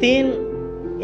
3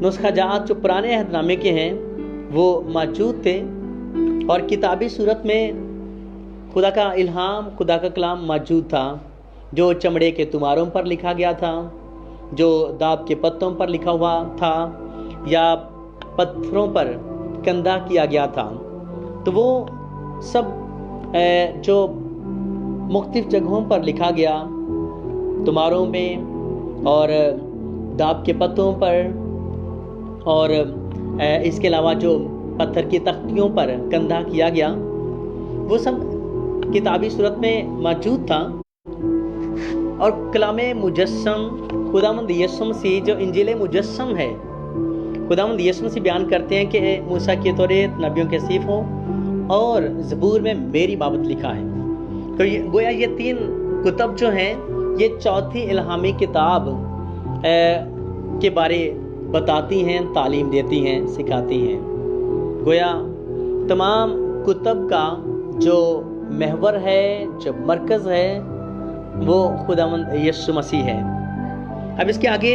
نسخہ جات جو پرانے عہد نامے کے ہیں وہ موجود تھے، اور کتابی صورت میں خدا کا الہام، خدا کا کلام موجود تھا، جو چمڑے کے تماروں پر لکھا گیا تھا، جو داب کے پتوں پر لکھا ہوا تھا، یا پتھروں پر کندہ کیا گیا تھا۔ تو وہ سب جو مختلف جگہوں پر لکھا گیا، تماروں میں اور داب کے پتوں پر، اور اس کے علاوہ جو پتھر کی تختیوں پر کندہ کیا گیا، وہ سب کتابی صورت میں موجود تھا۔ اور کلام مجسم خداوند یسوع مسیح جو انجیل مجسم ہے، خداوند یسوع مسیح بیان کرتے ہیں کہ موسیٰ کی توریت نبیوں کے صحیفوں اور زبور میں میری بابت لکھا ہے۔ تو گویا یہ 3 کتب جو ہیں یہ چوتھی الہامی کتاب کے بارے بتاتی ہیں، تعلیم دیتی ہیں، سکھاتی ہیں۔ گویا تمام کتب کا جو محور ہے، جو مرکز ہے، وہ خداوند یسوع مسیح ہے۔ اب اس کے آگے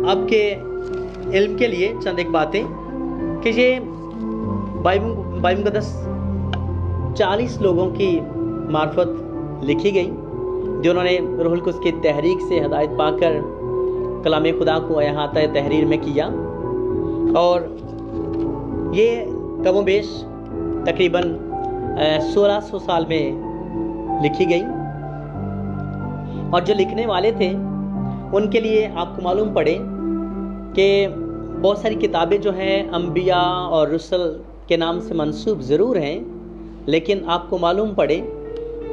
آپ کے علم کے لیے چند ایک باتیں کہ یہ بائبل مقدس 40 لوگوں کی معرفت لکھی گئی، جنہوں نے روح القدس کی تحریک سے ہدایت پا کر کلام خدا کو احاطہ تحریر میں کیا، اور یہ کم و بیش تقریباً 1600 سال میں لکھی گئی۔ اور جو لکھنے والے تھے ان کے لیے آپ کو معلوم پڑے کہ بہت ساری کتابیں جو ہیں انبیاء اور رسل کے نام سے منسوب ضرور ہیں، لیکن آپ کو معلوم پڑے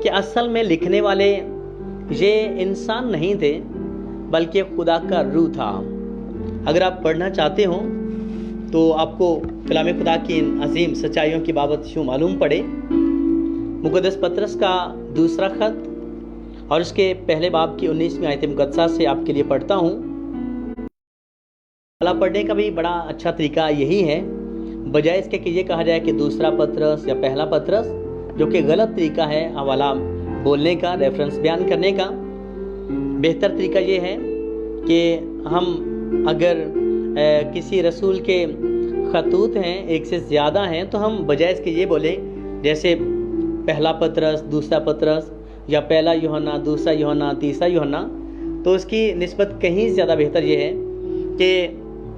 کہ اصل میں لکھنے والے یہ انسان نہیں تھے بلکہ خدا کا روح تھا۔ اگر آپ پڑھنا چاہتے ہوں تو آپ کو کلام خدا کی ان عظیم سچائیوں کی بابت یوں معلوم پڑے۔ مقدس پطرس کا دوسرا خط اور اس کے پہلے باب کی 19ویں آیت مقدسہ سے آپ کے لیے پڑھتا ہوں۔ حوالہ پڑھنے کا بھی بڑا اچھا طریقہ یہی ہے، بجائے اس کے کہ یہ کہا جائے کہ دوسرا پطرس یا پہلا پطرس، جو کہ غلط طریقہ ہے حوالہ بولنے کا، ریفرنس بیان کرنے کا۔ بہتر طریقہ یہ ہے کہ ہم اگر کسی رسول کے خطوط ہیں، ایک سے زیادہ ہیں، تو ہم بجائے اس کے یہ بولیں جیسے پہلا پطرس، دوسرا پطرس، یا پہلا یوحنا، دوسرا یوحنا، تیسرا یوحنا، تو اس کی نسبت کہیں زیادہ بہتر یہ ہے کہ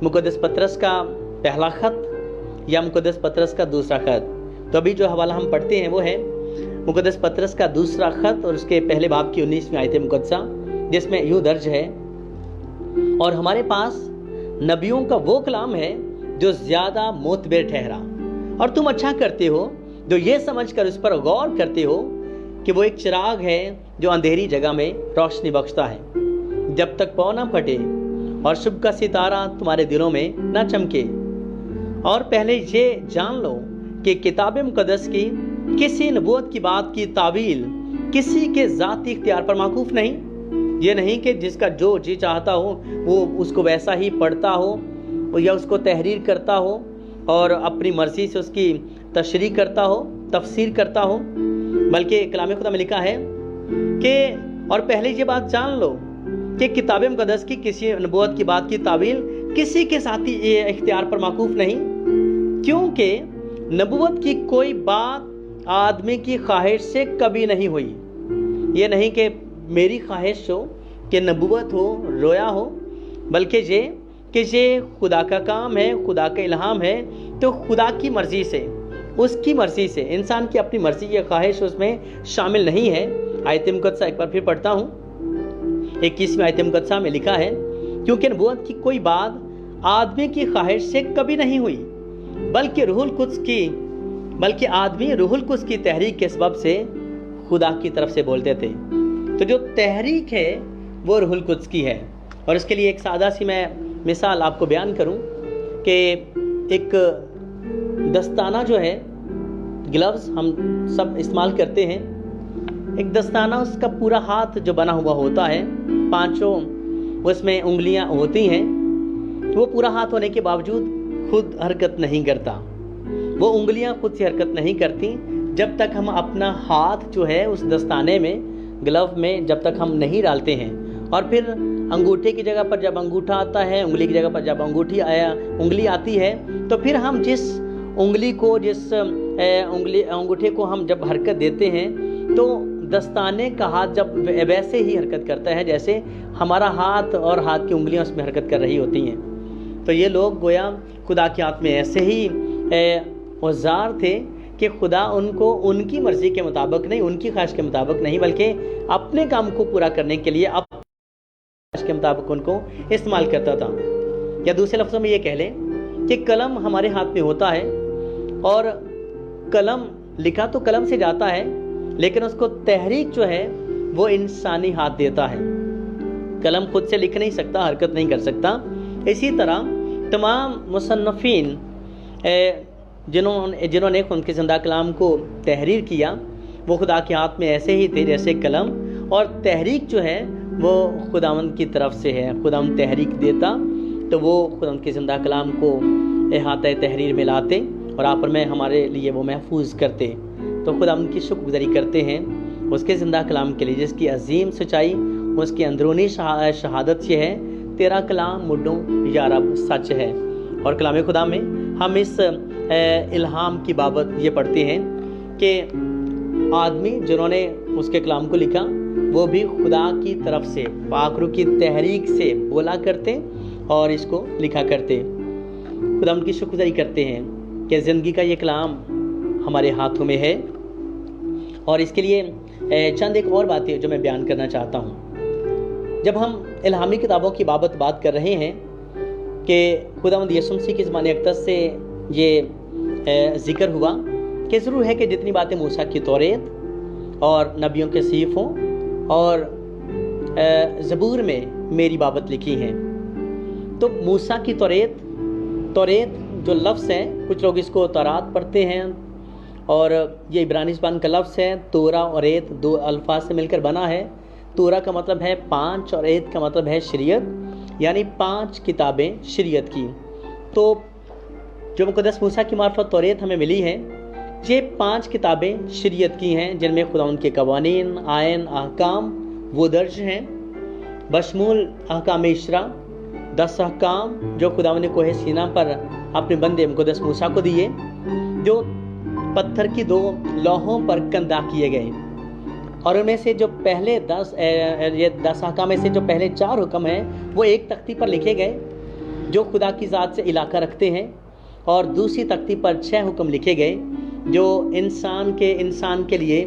مقدس پطرس کا پہلا خط یا مقدس پطرس کا دوسرا خط۔ تو ابھی جو حوالہ ہم پڑھتے ہیں وہ ہے مقدس پطرس کا دوسرا خط اور اس کے پہلے باب کی 19ویں آیت مقدسہ، جس میں یوں درج ہے: اور ہمارے پاس نبیوں کا وہ کلام ہے جو زیادہ معتبر ٹھہرا، اور تم اچھا کرتے ہو جو یہ سمجھ کر اس پر غور کرتے ہو کہ وہ ایک چراغ ہے جو اندھیری جگہ میں روشنی بخشتا ہے، جب تک پاؤں نہ پھٹے اور شب کا ستارہ تمہارے دلوں میں نہ چمکے۔ اور پہلے یہ جان لو کہ کتاب مقدس کی کسی نبوت کی بات کی تعویل کسی کے ذاتی اختیار پر موقوف نہیں۔ یہ نہیں کہ جس کا جو جی چاہتا ہو وہ اس کو ویسا ہی پڑھتا ہو یا اس کو تحریر کرتا ہو اور اپنی مرضی سے اس کی تشریح کرتا ہو، تفسیر کرتا ہو، بلکہ کلام خدا میں لکھا ہے کہ اور پہلے یہ بات جان لو کہ کتاب مقدس کی کسی نبوت کی بات کی تعویل کسی کے ذاتی اختیار پر موقوف نہیں، کیونکہ نبوت کی کوئی بات آدمی کی خواہش سے کبھی نہیں ہوئی۔ یہ نہیں کہ میری خواہش ہو کہ نبوت ہو، رویا ہو، بلکہ یہ کہ یہ خدا کا کام ہے، خدا کا الہام ہے، تو خدا کی مرضی سے، اس کی مرضی سے، انسان کی اپنی مرضی یا خواہش اس میں شامل نہیں ہے۔ آیت مقدسہ ایک بار پھر پڑھتا ہوں، 21ویں آیت مقدسہ میں لکھا ہے: کیونکہ نبوت کی کوئی بات آدمی کی خواہش سے کبھی نہیں ہوئی، بلکہ آدمی روح القدس کی تحریک کے سبب سے خدا کی طرف سے بولتے تھے۔ تو جو تحریک ہے وہ روح القدس کی ہے۔ اور اس کے لیے ایک سادہ سی میں مثال آپ کو بیان کروں کہ ایک دستانہ جو ہے، گلوز ہم سب استعمال کرتے ہیں، ایک دستانہ اس کا پورا ہاتھ جو بنا ہوا ہوتا ہے، 5 اس میں انگلیاں ہوتی ہیں، وہ پورا ہاتھ ہونے کے باوجود خود حرکت نہیں کرتا، وہ انگلیاں خود سے حرکت نہیں کرتی جب تک ہم اپنا ہاتھ جو ہے اس دستانے میں، گلو میں جب تک ہم نہیں ڈالتے ہیں اور پھر انگوٹھے کی جگہ پر جب انگوٹھا آتا ہے, انگلی کی جگہ پر جب انگلی آتی ہے, تو پھر ہم جس انگلی کو انگوٹھے کو ہم جب حرکت دیتے ہیں تو دستانے کا ہاتھ جب ویسے ہی حرکت کرتا ہے جیسے ہمارا ہاتھ اور ہاتھ کی انگلیاں اس میں حرکت کر رہی ہوتی ہیں. تو یہ لوگ گویا خدا کے ہاتھ میں ایسے ہی اوزار تھے کہ خدا ان کو ان کی مرضی کے مطابق نہیں, ان کی خواہش کے مطابق نہیں, بلکہ اپنے کام کو پورا کرنے کے لیے اپنے خواہش کے مطابق ان کو استعمال کرتا تھا. یا دوسرے لفظوں میں یہ کہہ لیں کہ قلم ہمارے ہاتھ میں ہوتا ہے اور قلم لکھا تو قلم سے جاتا ہے, لیکن اس کو تحریک جو ہے وہ انسانی ہاتھ دیتا ہے. قلم خود سے لکھ نہیں سکتا, حرکت نہیں کر سکتا. اسی طرح تمام مصنفین جنہوں نے ان کے زندہ کلام کو تحریر کیا وہ خدا کے ہاتھ میں ایسے ہی تھے جیسے قلم, اور تحریک جو ہے وہ خداوند کی طرف سے ہے. خداوند تحریک دیتا تو وہ خداوند کے زندہ کلام کو احاطہ تحریر میں لاتے اور آپ میں ہمارے لیے وہ محفوظ کرتے. تو خداوند کی شکر گزاری کرتے ہیں اس کے زندہ کلام کے لیے جس کی عظیم سچائی اس کی اندرونی شہادت یہ ہے, تیرا کلام مڈوں یا رب سچ ہے. اور کلام خدا میں ہم اس الہام کی بابت یہ پڑھتے ہیں کہ آدمی جنہوں نے اس کے کلام کو لکھا وہ بھی خدا کی طرف سے پاک روح کی تحریک سے بولا کرتے اور اس کو لکھا کرتے. خدا ان کی شکر گزاری کرتے ہیں کہ زندگی کا یہ کلام ہمارے ہاتھوں میں ہے. اور اس کے لیے چند ایک اور باتیں جو میں بیان کرنا چاہتا ہوں. جب ہم الہامی کتابوں کی بات کر رہے ہیں کہ خداوند یسوع مسیح کی زبان اقدس سے یہ ذکر ہوا کہ ضرور ہے کہ جتنی باتیں موسیٰ کی توریت اور نبیوں کے صحیفوں اور زبور میں میری بابت لکھی ہیں. تو موسیٰ کی توریت جو لفظ ہے, کچھ لوگ اس کو تورات پڑھتے ہیں اور یہ عبرانی زبان کا لفظ ہے. تورا اور ایت دو الفاظ سے مل کر بنا ہے. تورا کا مطلب ہے 5 اور ایت کا مطلب ہے شریعت, یعنی 5 کتابیں شریعت کی. تو جو مقدس موسیٰ کی معرفت توریت ہمیں ملی ہے یہ 5 کتابیں شریعت کی ہیں جن میں خداوند کے قوانین, آئین, احکام وہ درج ہیں بشمول احکام اشرا 10 احکام جو خداوند نے کوہ سینا پر اپنے بندے مقدس موسیٰ کو دیے, جو پتھر کی 2 لوحوں پر کندہ کیے گئے. اور ان میں سے جو پہلے 10 احکام میں سے جو پہلے 4 حکم ہیں وہ ایک تختی پر لکھے گئے جو خدا کی ذات سے علاقہ رکھتے ہیں, اور دوسری تختی پر 6 حکم لکھے گئے جو انسان کے لیے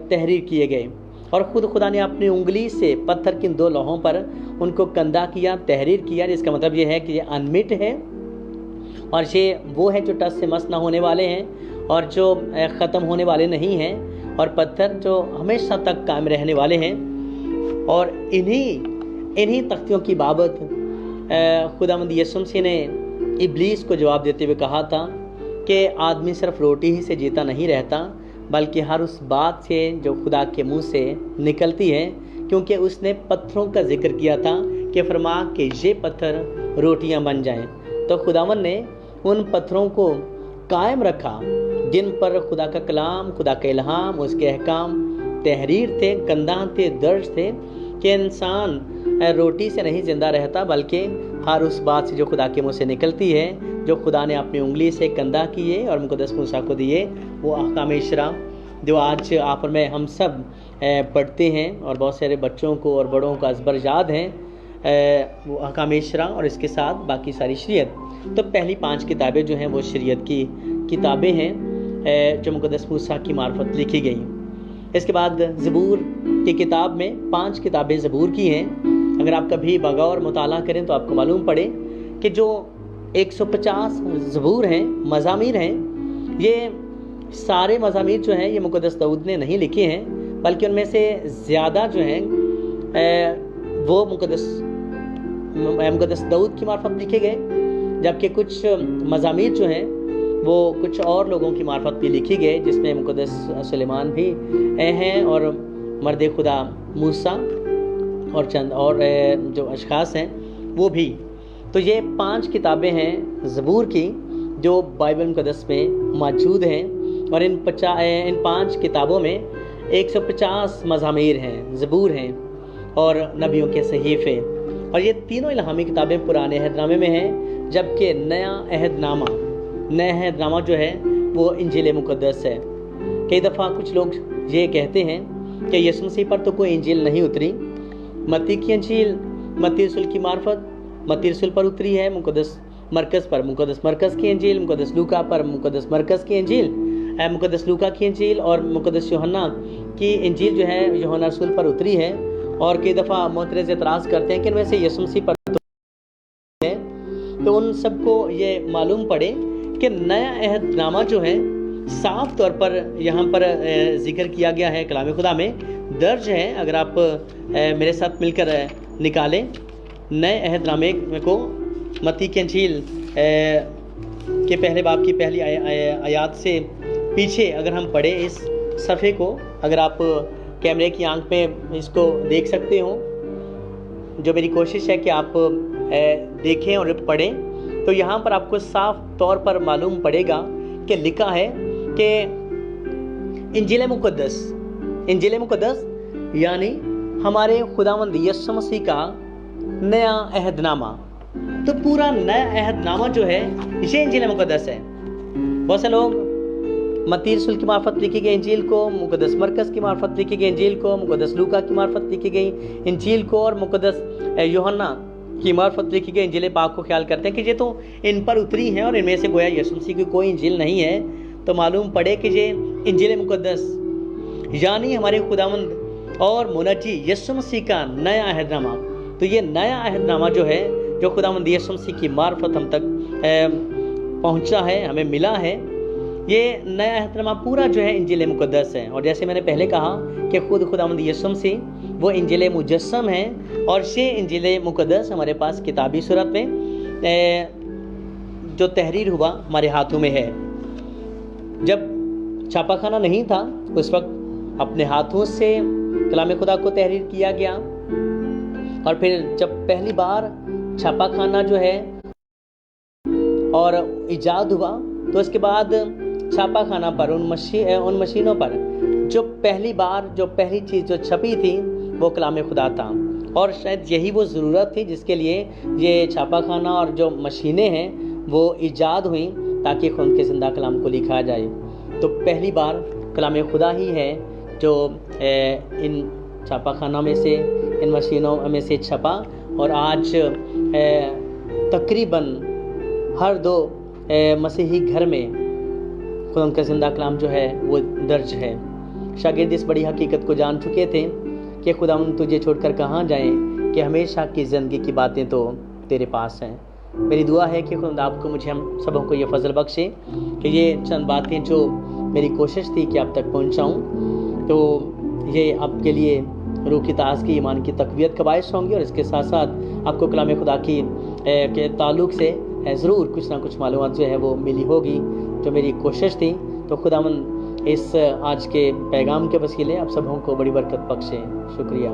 تحریر کیے گئے. اور خود خدا نے اپنی انگلی سے پتھر کی 2 لوحوں پر ان کو کندہ کیا, تحریر کیا, جس کا مطلب یہ ہے کہ یہ انمٹ ہے اور یہ وہ ہے جو ٹس سے مس نہ ہونے والے ہیں اور جو ختم ہونے والے نہیں ہیں, اور پتھر جو ہمیشہ تک قائم رہنے والے ہیں. اور انہی تختیوں کی بابت خداوند یسوع مسیح نے ابلیس کو جواب دیتے ہوئے کہا تھا کہ آدمی صرف روٹی ہی سے جیتا نہیں رہتا بلکہ ہر اس بات سے جو خدا کے منہ سے نکلتی ہے, کیونکہ اس نے پتھروں کا ذکر کیا تھا کہ فرما کہ یہ پتھر روٹیاں بن جائیں. تو خداوند نے ان پتھروں کو قائم رکھا جن پر خدا کا کلام, خدا کا الہام, اس کے احکام تحریر تھے, کندہ تھے, درج تھے کہ انسان روٹی سے نہیں زندہ رہتا بلکہ ہر اس بات سے جو خدا کے منہ سے نکلتی ہے, جو خدا نے اپنی انگلی سے کندہ کیے اور مقدس موسیٰ کو دیے, وہ احکام اشرا جو آج آپ میں ہم سب پڑھتے ہیں اور بہت سارے بچوں کو اور بڑوں کو ازبر یاد ہیں, وہ احکام اشرا اور اس کے ساتھ باقی ساری شریعت. تو پہلی 5 کتابیں جو ہیں وہ شریعت کی کتابیں ہیں جو مقدس موسیٰ کی معرفت لکھی گئیں. اس کے بعد زبور کی کتاب میں 5 کتابیں زبور کی ہیں. اگر آپ کبھی بغور مطالعہ کریں تو آپ کو معلوم پڑے کہ جو 150 زبور ہیں, مزامیر ہیں, یہ سارے مزامیر جو ہیں یہ مقدس داؤد نے نہیں لکھے ہیں بلکہ ان میں سے زیادہ جو ہیں وہ مقدس داؤد کی معرفت لکھے گئے, جبکہ کچھ مزامیر جو ہیں وہ کچھ اور لوگوں کی معرفت بھی لکھی گئے جس میں مقدس سلیمان بھی ہیں اور مرد خدا موسیٰ اور چند اور جو اشخاص ہیں وہ بھی. تو یہ 5 کتابیں ہیں زبور کی جو بائبل مقدس میں موجود ہیں, اور ان 5 کتابوں میں 150 مزامیر ہیں, زبور ہیں, اور نبیوں کے صحیفے، اور یہ تینوں الہامی کتابیں پرانے عہد نامے میں ہیں، جبکہ نیا عہد نامہ جو ہے وہ انجیل مقدس ہے۔ کئی دفعہ کچھ لوگ یہ کہتے ہیں کہ یسوع مسیح پر تو کوئی انجیل نہیں اتری، متی کی انجیل متی رسول کی معرفت متی رسول پر اتری ہے، مقدس مرکز پر مقدس مرکز کی انجیل، مقدس لوکا پر مقدس مرکز کی انجیل، مقدس لوکا کی انجیل اور مقدس یوحنا کی انجیل جو ہے یوحنا رسول پر اتری ہے۔ اور کئی دفعہ معترض اعتراض کرتے ہیں کہ ان میں سے یسوع مسیح پر ہے، تو ان سب کو یہ معلوم پڑے کہ نیا عہد نامہ جو ہے صاف طور پر یہاں پر ذکر کیا گیا ہے، کلام خدا میں درج ہے۔ اگر آپ میرے ساتھ مل کر نکالیں نئے عہد نامے کو، متی کی انجیل کے پہلے باب کی پہلی آیات سے پیچھے اگر ہم پڑھیں اس صفحے کو، اگر آپ کیمرے کی آنکھ میں اس کو دیکھ سکتے ہو، جو میری کوشش ہے کہ آپ دیکھیں اور پڑھیں، تو یہاں پر آپ کو صاف طور پر معلوم پڑے گا کہ لکھا ہے کہ انجیل مقدس یعنی ہمارے خداوند یسوع مسیح کا نیا عہد نامہ۔ تو پورا نیا عہد نامہ جو ہے یہ انجیل مقدس ہے۔ بہت سے لوگ متی رسول کی معرفت لکھی گئی انجیل کو، مقدس مرکز کی معرفت لکھی گئی انجیل کو، مقدس لوکا کی معرفت لکھی گئی انجیل کو اور مقدس یوحنا کی معرفت لکھی گئی انجیل پاک کو خیال کرتے ہیں کہ یہ تو ان پر اتری ہیں اور ان میں سے گویا یسوع مسیح کی کوئی انجیل نہیں ہے۔ تو معلوم پڑے کہ یہ انجیل مقدس یعنی ہمارے خداوند اور منجی یسوع مسیح کا نیا عہد نامہ۔ تو یہ نیا عہد نامہ جو ہے، جو خداوند یسوع مسیح کی معرفت ہم تک پہنچا ہے، ہمیں ملا ہے، یہ نیا عہد نامہ پورا جو ہے انجیل مقدس ہے۔ اور جیسے میں نے پہلے کہا کہ خداوند یسوع مسیح وہ انجیل مجسم ہے، اور یہ انجیل مقدس ہمارے پاس کتابی صورت میں جو تحریر ہوا ہمارے ہاتھوں میں ہے۔ جب چھاپا خانہ نہیں تھا اس وقت اپنے ہاتھوں سے کلام خدا کو تحریر کیا گیا، اور پھر جب پہلی بار چھاپا خانہ جو ہے اور ایجاد ہوا، تو اس کے بعد چھاپا خانہ پر ان مشینوں پر جو پہلی چیز جو چھپی تھی وہ کلام خدا تھا، اور شاید یہی وہ ضرورت تھی جس کے لیے یہ چھاپا خانہ اور جو مشینیں ہیں وہ ایجاد ہوئیں، تاکہ خدا کے زندہ کلام کو لکھا جائے۔ تو پہلی بار کلام خدا ہی ہے جو ان چھاپا خانہ میں سے، ان مشینوں میں سے چھپا، اور آج تقریباً ہر 2 مسیحی گھر میں خدا کا زندہ کلام جو ہے وہ درج ہے۔ شاگرد اس بڑی حقیقت کو جان چکے تھے کہ خداوند تجھے چھوڑ کر کہاں جائیں، کہ ہمیشہ کی زندگی کی باتیں تو تیرے پاس ہیں۔ میری دعا ہے کہ خدا آپ کو، مجھے، ہم سبوں کو یہ فضل بخشے کہ یہ چند باتیں جو میری کوشش تھی کہ آپ تک پہنچاؤں، تو یہ آپ کے لیے روح کی تازگی، ایمان کی تقویت کا باعث ہوں گی، اور اس کے ساتھ ساتھ آپ کو کلام خدا کے تعلق سے ضرور کچھ نہ کچھ معلومات جو ہے وہ ملی ہوگی، جو میری کوشش تھی۔ تو خداوند اس آج کے پیغام کے وسیلے آپ سبوں کو بڑی برکت بخشے۔ شکریہ۔